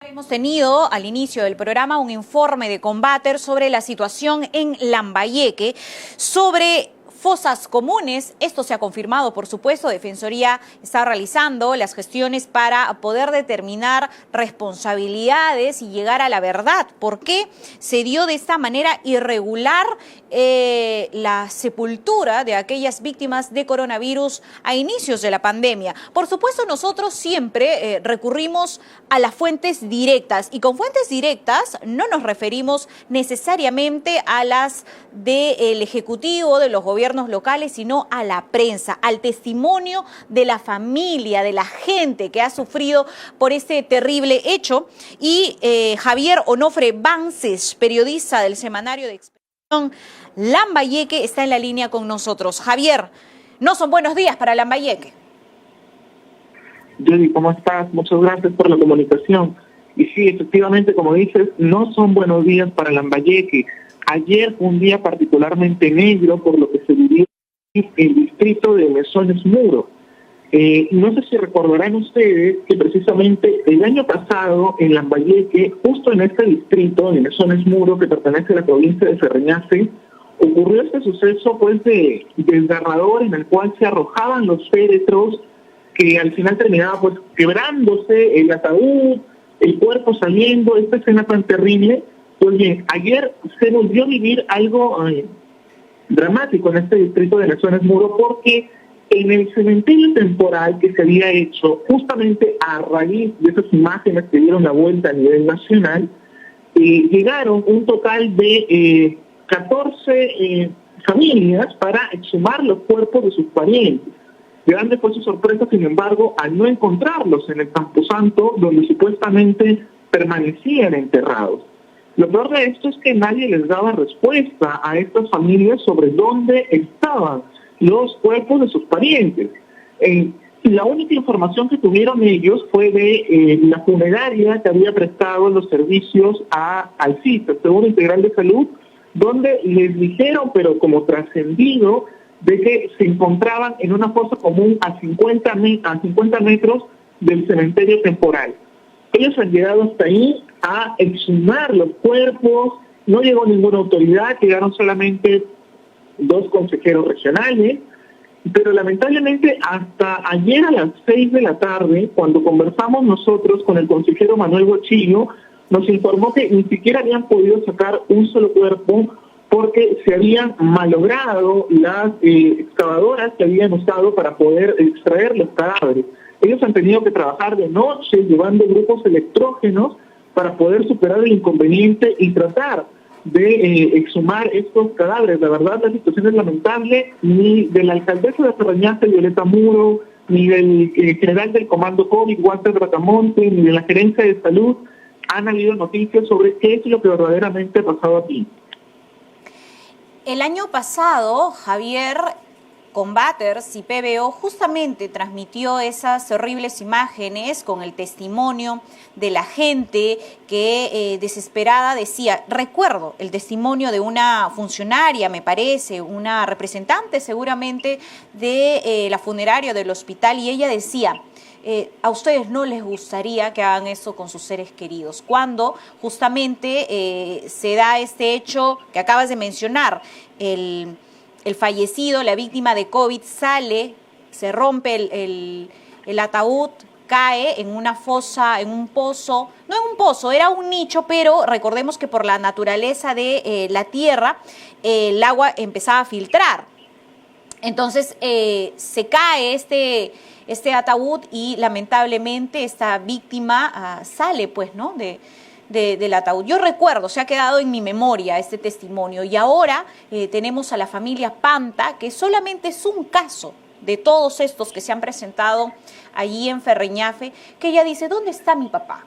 Hemos tenido al inicio del programa un informe de Combater sobre la situación en Lambayeque, sobre fosas comunes. Esto se ha confirmado, por supuesto. Defensoría está realizando las gestiones para poder determinar responsabilidades y llegar a la verdad. ¿Por qué se dio de esta manera irregular la sepultura de aquellas víctimas de coronavirus a inicios de la pandemia? Por supuesto, nosotros siempre recurrimos a las fuentes directas, y con fuentes directas no nos referimos necesariamente a las del Ejecutivo, de los gobiernos locales, sino a la prensa, al testimonio de la familia, de la gente que ha sufrido por este terrible hecho. Y Javier Onofre Bances, periodista del semanario de Expresión Lambayeque, está en la línea con nosotros. Javier, no son buenos días para Lambayeque. Jenny, ¿cómo estás? Muchas gracias por la comunicación. Y sí, efectivamente, como dices, no son buenos días para Lambayeque. Ayer fue un día particularmente negro por lo que se vivió en el distrito de Mesones Muro. No sé si recordarán ustedes que precisamente el año pasado en Lambayeque, justo en este distrito de Mesones Muro, que pertenece a la provincia de Ferreñafe, ocurrió este suceso pues desgarrador, en el cual se arrojaban los féretros, que al final terminaba pues quebrándose el ataúd, el cuerpo saliendo, esta escena tan terrible. Pues bien, ayer se volvió a vivir algo dramático en este distrito de Mesones Muro, porque en el cementerio temporal que se había hecho justamente a raíz de esas imágenes que dieron la vuelta a nivel nacional, llegaron un total de 14 familias para exhumar los cuerpos de sus parientes. Grande fue su sorpresa, sin embargo, al no encontrarlos en el Camposanto, donde supuestamente permanecían enterrados. Lo peor de esto es que nadie les daba respuesta a estas familias sobre dónde estaban los cuerpos de sus parientes. La única información que tuvieron ellos fue de la funeraria que había prestado los servicios al CIS, el Seguro Integral de Salud, donde les dijeron, pero como trascendido, de que se encontraban en una fosa común a 50 metros del cementerio temporal. Ellos han llegado hasta ahí a exhumar los cuerpos, no llegó ninguna autoridad, llegaron solamente 2 consejeros regionales, pero lamentablemente hasta ayer a las 6 de la tarde, cuando conversamos nosotros con el consejero Manuel Bochillo, nos informó que ni siquiera habían podido sacar un solo cuerpo porque se habían malogrado las excavadoras que habían usado para poder extraer los cadáveres. Ellos han tenido que trabajar de noche llevando grupos electrógenos para poder superar el inconveniente y tratar de exhumar estos cadáveres. La verdad, la situación es lamentable. Ni de la alcaldesa de Ferreñafe, Violeta Muro, ni del general del Comando COVID, Walter Bracamonte, ni de la Gerencia de Salud han habido noticias sobre qué es lo que verdaderamente ha pasado aquí. El año pasado, Javier, Combaters y PBO justamente transmitió esas horribles imágenes con el testimonio de la gente que desesperada decía, recuerdo el testimonio de una funcionaria, me parece, una representante seguramente de la funeraria del hospital, y ella decía, a ustedes no les gustaría que hagan eso con sus seres queridos, cuando justamente se da este hecho que acabas de mencionar, el fallecido, la víctima de COVID, sale, se rompe el ataúd, cae en una fosa, en un pozo, no en un pozo, era un nicho, pero recordemos que por la naturaleza de la tierra, el agua empezaba a filtrar. Entonces se cae este ataúd y lamentablemente esta víctima sale, pues, ¿no?, del ataúd. Yo recuerdo, se ha quedado en mi memoria este testimonio, y ahora tenemos a la familia Panta, que solamente es un caso de todos estos que se han presentado allí en Ferreñafe, que ella dice, ¿dónde está mi papá?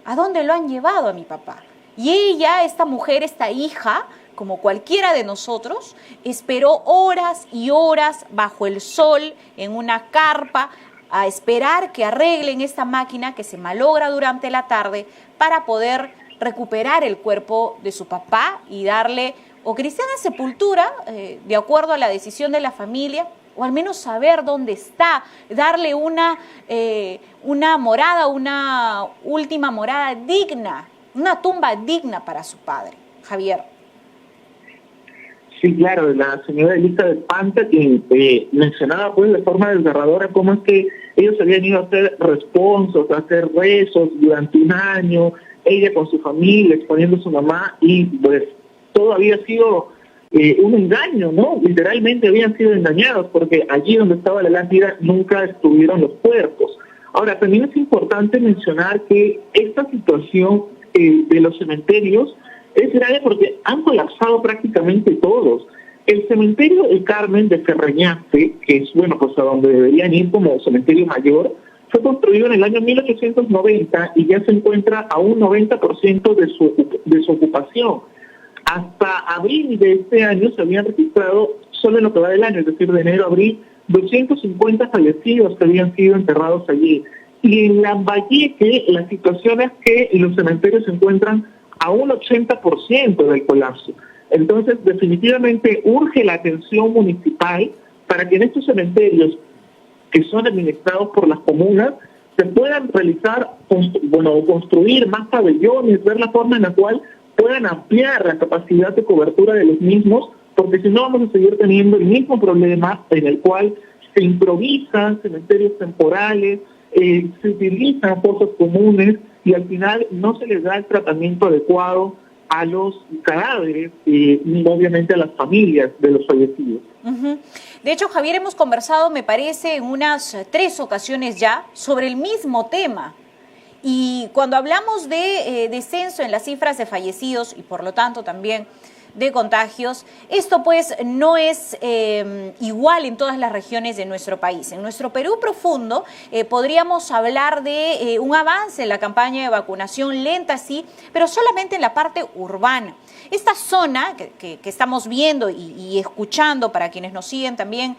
¿A dónde lo han llevado a mi papá? Y ella, esta mujer, esta hija, como cualquiera de nosotros, esperó horas y horas bajo el sol, en una carpa, a esperar que arreglen esta máquina que se malogra durante la tarde para poder recuperar el cuerpo de su papá y darle o cristiana sepultura, de acuerdo a la decisión de la familia, o al menos saber dónde está, darle una morada, una última morada digna, una tumba digna para su padre, Javier. Sí, claro, la señora Elisa de Panta, quien mencionaba pues de forma desgarradora cómo es que ellos habían ido a hacer responsos, a hacer rezos durante un año, ella con su familia, exponiendo a su mamá, y pues todo había sido un engaño, ¿no? Literalmente habían sido engañados, porque allí donde estaba la lápida nunca estuvieron los cuerpos. Ahora, también es importante mencionar que esta situación de los cementerios es grave porque han colapsado prácticamente todos. El cementerio El Carmen de Ferreñafe, que es, bueno, pues a donde deberían ir como cementerio mayor, fue construido en el año 1890 y ya se encuentra a un 90% de su ocupación. Hasta abril de este año se habían registrado, solo en lo que va del año, es decir, de enero a abril, 250 fallecidos que habían sido enterrados allí. Y en Lambayeque la situación es que los cementerios se encuentran a un 80% del colapso. Entonces, definitivamente urge la atención municipal para que en estos cementerios que son administrados por las comunas se puedan realizar, construir más pabellones, ver la forma en la cual puedan ampliar la capacidad de cobertura de los mismos, porque si no vamos a seguir teniendo el mismo problema en el cual se improvisan cementerios temporales, se utilizan fosas comunes y al final no se les da el tratamiento adecuado a los cadáveres y obviamente a las familias de los fallecidos. Uh-huh. De hecho, Javier, hemos conversado, me parece, en unas 3 ocasiones ya sobre el mismo tema. Y cuando hablamos de descenso en las cifras de fallecidos y por lo tanto también de contagios, esto pues no es igual en todas las regiones de nuestro país. En nuestro Perú profundo podríamos hablar de un avance en la campaña de vacunación lenta, sí, pero solamente en la parte urbana. Esta zona que estamos viendo y escuchando para quienes nos siguen también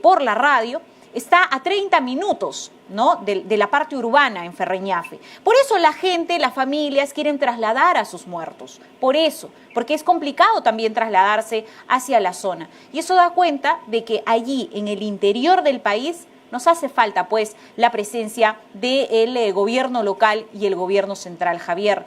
por la radio, está a 30 minutos, ¿no?, de la parte urbana en Ferreñafe. Por eso la gente, las familias quieren trasladar a sus muertos. Por eso, porque es complicado también trasladarse hacia la zona. Y eso da cuenta de que allí, en el interior del país, nos hace falta pues la presencia del gobierno local y el gobierno central. Javier,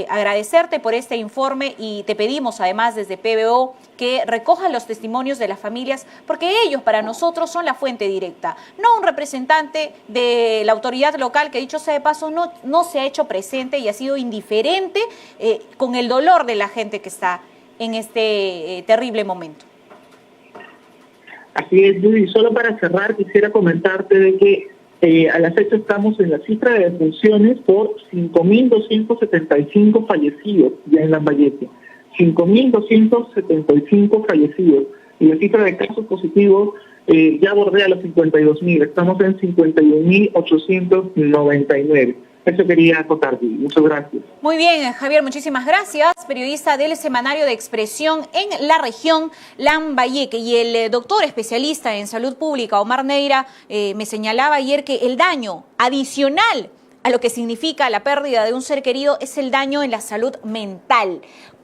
agradecerte por este informe y te pedimos además desde PBO que recojan los testimonios de las familias, porque ellos para nosotros son la fuente directa, no un representante de la autoridad local que, dicho sea de paso, no se ha hecho presente y ha sido indiferente con el dolor de la gente que está en este terrible momento. Así es, Judy. Solo para cerrar, quisiera comentarte de que a la fecha estamos en la cifra de defunciones por 5.275 fallecidos ya en Lambayeque. 5.275 fallecidos. Y la cifra de casos positivos ya bordea los 52.000. Estamos en 51.899. Eso quería acotar, muchas gracias. Muy bien, Javier, muchísimas gracias. Periodista del Semanario de Expresión en la región Lambayeque. Y el doctor especialista en salud pública, Omar Neira, me señalaba ayer que el daño adicional a lo que significa la pérdida de un ser querido es el daño en la salud mental.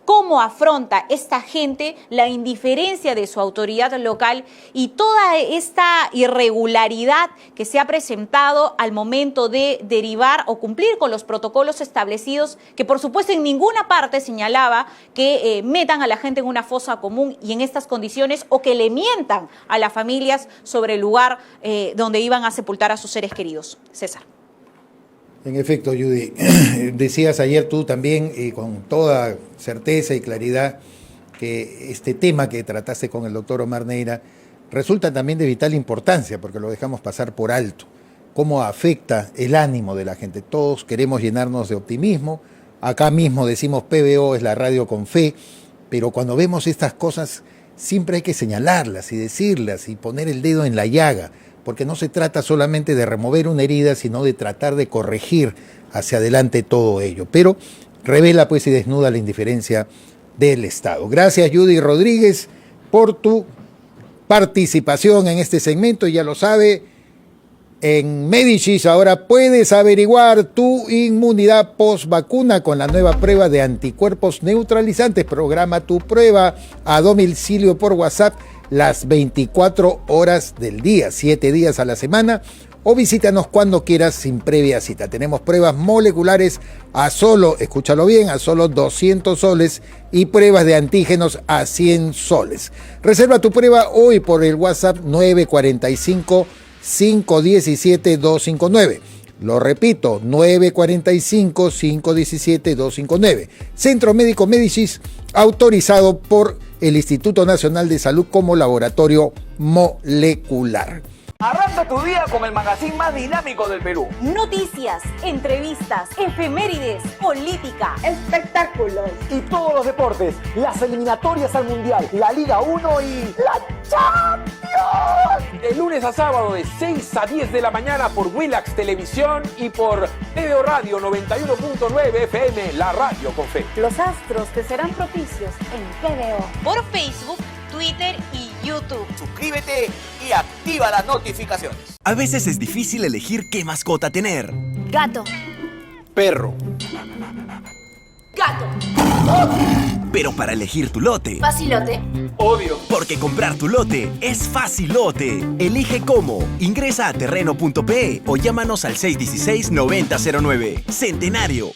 ¿Cómo afronta esta gente la indiferencia de su autoridad local y toda esta irregularidad que se ha presentado al momento de derivar o cumplir con los protocolos establecidos, que por supuesto en ninguna parte señalaba que metan a la gente en una fosa común y en estas condiciones, o que le mientan a las familias sobre el lugar donde iban a sepultar a sus seres queridos? César. En efecto, Judy, decías ayer tú también, con toda certeza y claridad, que este tema que trataste con el doctor Omar Neira resulta también de vital importancia, porque lo dejamos pasar por alto. Cómo afecta el ánimo de la gente. Todos queremos llenarnos de optimismo. Acá mismo decimos PBO es la radio con fe, pero cuando vemos estas cosas siempre hay que señalarlas y decirlas y poner el dedo en la llaga, porque no se trata solamente de remover una herida, sino de tratar de corregir hacia adelante todo ello. Pero revela pues y desnuda la indiferencia del Estado. Gracias, Judy Rodríguez, por tu participación en este segmento. Ya lo sabe, en Medicis ahora puedes averiguar tu inmunidad post-vacuna con la nueva prueba de anticuerpos neutralizantes. Programa tu prueba a domicilio por WhatsApp las 24 horas del día, 7 días a la semana, o visítanos cuando quieras sin previa cita. Tenemos pruebas moleculares a solo, escúchalo bien, a solo 200 soles y pruebas de antígenos a 100 soles. Reserva tu prueba hoy por el WhatsApp 945-517-259. Lo repito, 945-517-259. Centro Médico Médicis, autorizado por el Instituto Nacional de Salud como laboratorio molecular. Arranca tu día con el magazine más dinámico del Perú. Noticias, entrevistas, efemérides, política, espectáculos y todos los deportes, las eliminatorias al Mundial, la Liga 1 y la Champions. De lunes a sábado de 6 a 10 de la mañana por Willax Televisión y por TVO Radio 91.9 FM, la radio con fe. Los astros te serán propicios en TVO. Por Facebook, Twitter y YouTube. Suscríbete y activa las notificaciones. A veces es difícil elegir qué mascota tener. Gato. Perro. Gato. Pero para elegir tu lote, Facilote. Obvio. porque comprar tu lote es facilote. Elige cómo. Ingresa a terreno.pe o llámanos al 616-9009. Centenario,